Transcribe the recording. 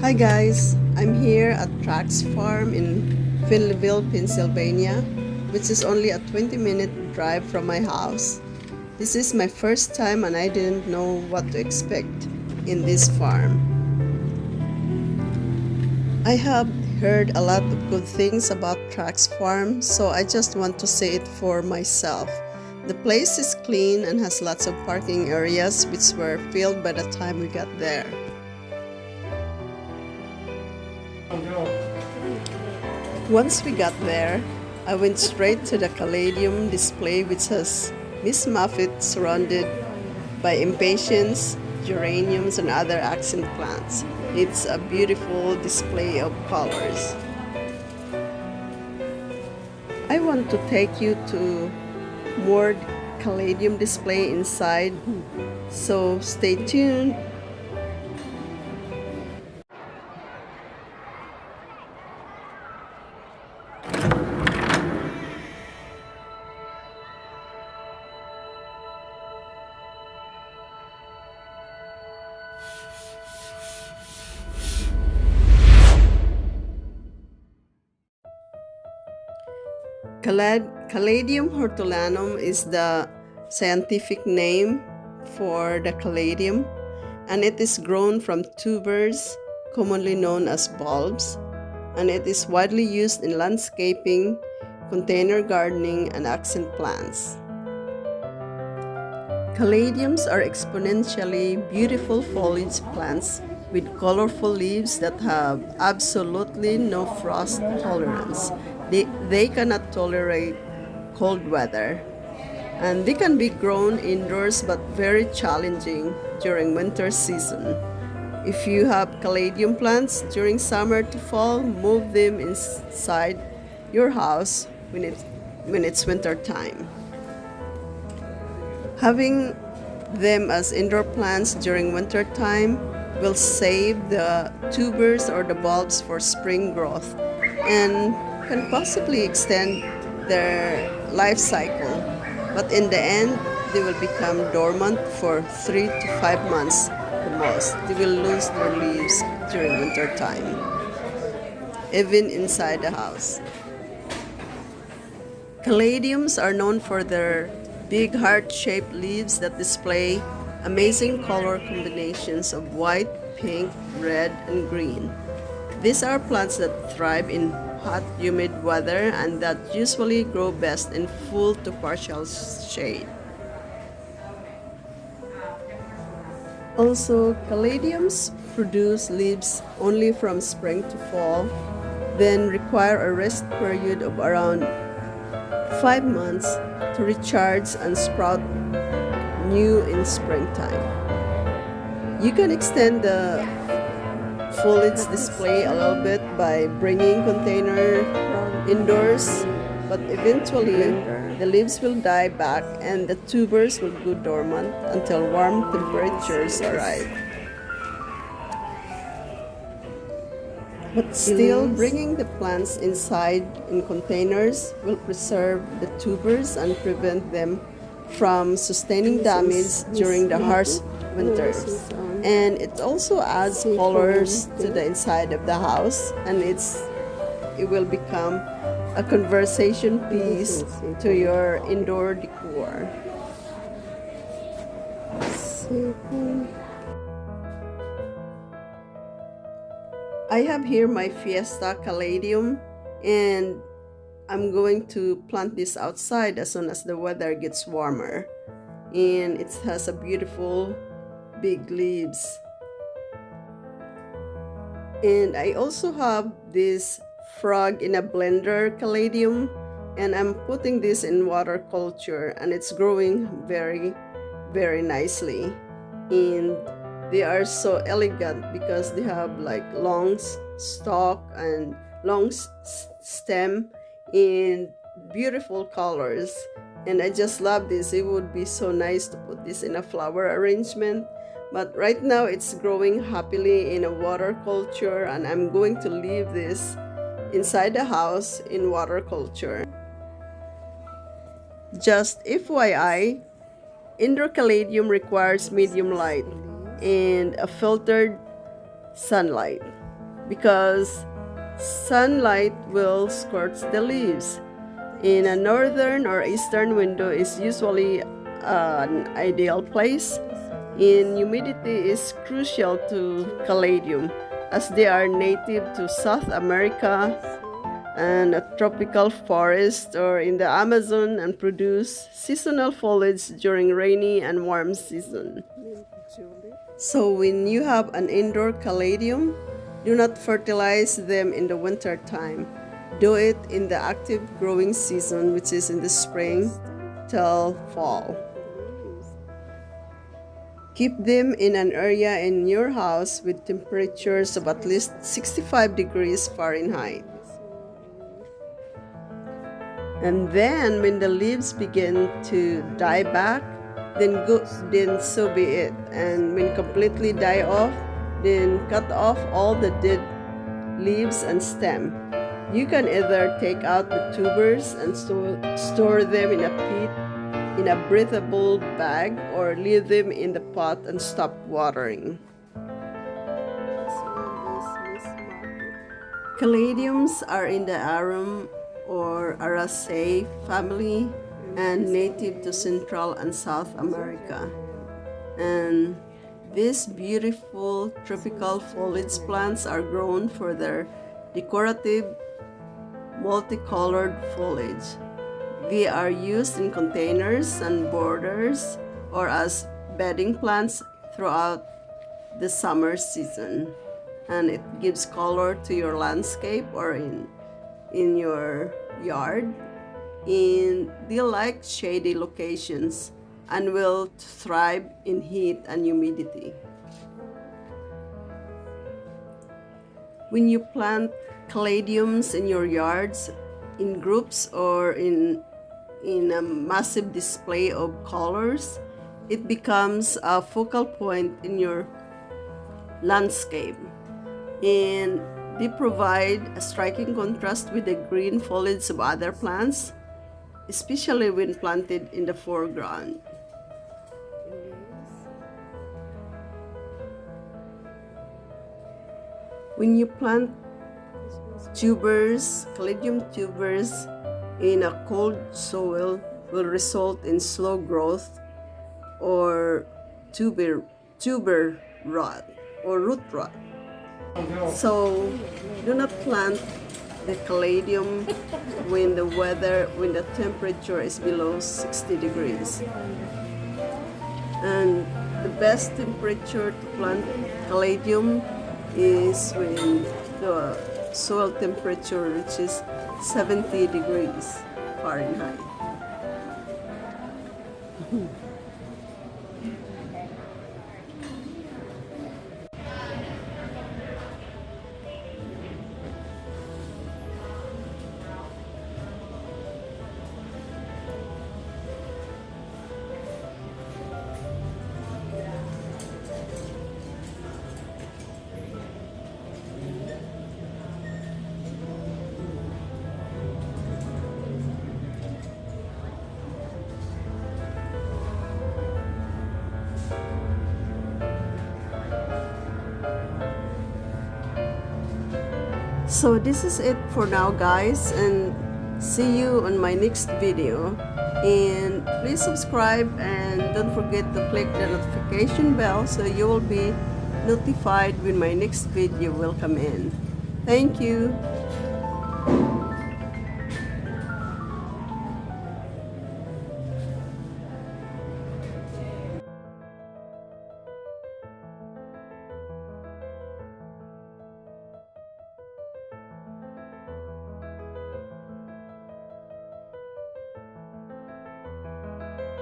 Hi guys, I'm here at Trax farm in Phillyville, Pennsylvania, which is only a 20-minute drive from my house. This is my first time and I didn't know what to expect in this farm. I have heard a lot of good things about Trax farm, so I just want to see it for myself. The place is clean and has lots of parking areas which were filled by the time we got there. Once we got there, I went straight to the Caladium display, which has Miss Muffet surrounded by impatiens, geraniums, and other accent plants. It's a beautiful display of colors. I want to take you to more Caladium display inside, so stay tuned. Caladium Hortolanum is the scientific name for the Caladium, and it is grown from tubers, commonly known as bulbs, and it is widely used in landscaping, container gardening, and accent plants. Caladiums are exponentially beautiful foliage plants with colorful leaves that have absolutely no frost tolerance. They cannot tolerate cold weather, and they can be grown indoors but very challenging during winter season. If you have Caladium plants during summer to fall, move them inside your house when it's winter time. Having them as indoor plants during winter time will save the tubers or the bulbs for spring growth and can possibly extend their life cycle, but in the end they will become dormant for 3 to 5 months the most. They will lose their leaves during winter time, even inside the house. Caladiums are known for their big heart-shaped leaves that display amazing color combinations of white, pink, red, and green. These are plants that thrive in hot, humid weather and that usually grow best in full to partial shade. Also, Caladiums produce leaves only from spring to fall, then require a rest period of around 5 months to recharge and sprout new in springtime. You can extend the foliage display a little bit by bringing container indoors, but eventually the leaves will die back and the tubers will go dormant until warm temperatures arrive. But still, bringing the plants inside in containers will preserve the tubers and prevent them from sustaining damage during the harsh winters. And it also adds colors to the inside of the house, and it will become a conversation piece to your indoor decor. I have here my Fiesta Caladium, and I'm going to plant this outside as soon as the weather gets warmer. And it has a beautiful big leaves. And I also have this frog in a blender Caladium, and I'm putting this in water culture, and it's growing very, very nicely. And they are so elegant because they have like long stalk and long stem in beautiful colors, and I just love this. It would be so nice to put this in a flower arrangement, but right now it's growing happily in a water culture, and I'm going to leave this inside the house in water culture. Just FYI, indoor Caladium requires medium light and a filtered sunlight. because sunlight will scorch the leaves. In a northern or eastern window is usually an ideal place. In humidity is crucial to Caladium as they are native to South America and a tropical forest or in the Amazon and produce seasonal foliage during rainy and warm season. So when you have an indoor Caladium, do not fertilize them in the winter time. Do it in the active growing season, which is in the spring till fall. Keep them in an area in your house with temperatures of at least 65 degrees Fahrenheit. And then when the leaves begin to die back, then so be it. And when completely die off, then cut off all the dead leaves and stem. You can either take out the tubers and store them in a pit in a breathable bag or leave them in the pot and stop watering. Caladiums are in the arum or Araceae family and native to Central and South America. And these beautiful tropical foliage plants are grown for their decorative multicolored foliage. They are used in containers and borders or as bedding plants throughout the summer season. And it gives color to your landscape or in your yard. They like shady locations and will thrive in heat and humidity. When you plant Caladiums in your yards in groups or in a massive display of colors, it becomes a focal point in your landscape. And they provide a striking contrast with the green foliage of other plants, especially when planted in the foreground. When you plant Caladium tubers in a cold soil will result in slow growth or tuber rot or root rot. So do not plant the Caladium when the temperature is below 60 degrees. And the best temperature to plant Caladium is when the soil temperature reaches 70 degrees Fahrenheit. So this is it for now, guys, and see you on my next video. And please subscribe and don't forget to click the notification bell so you will be notified when my next video will come in. Thank you.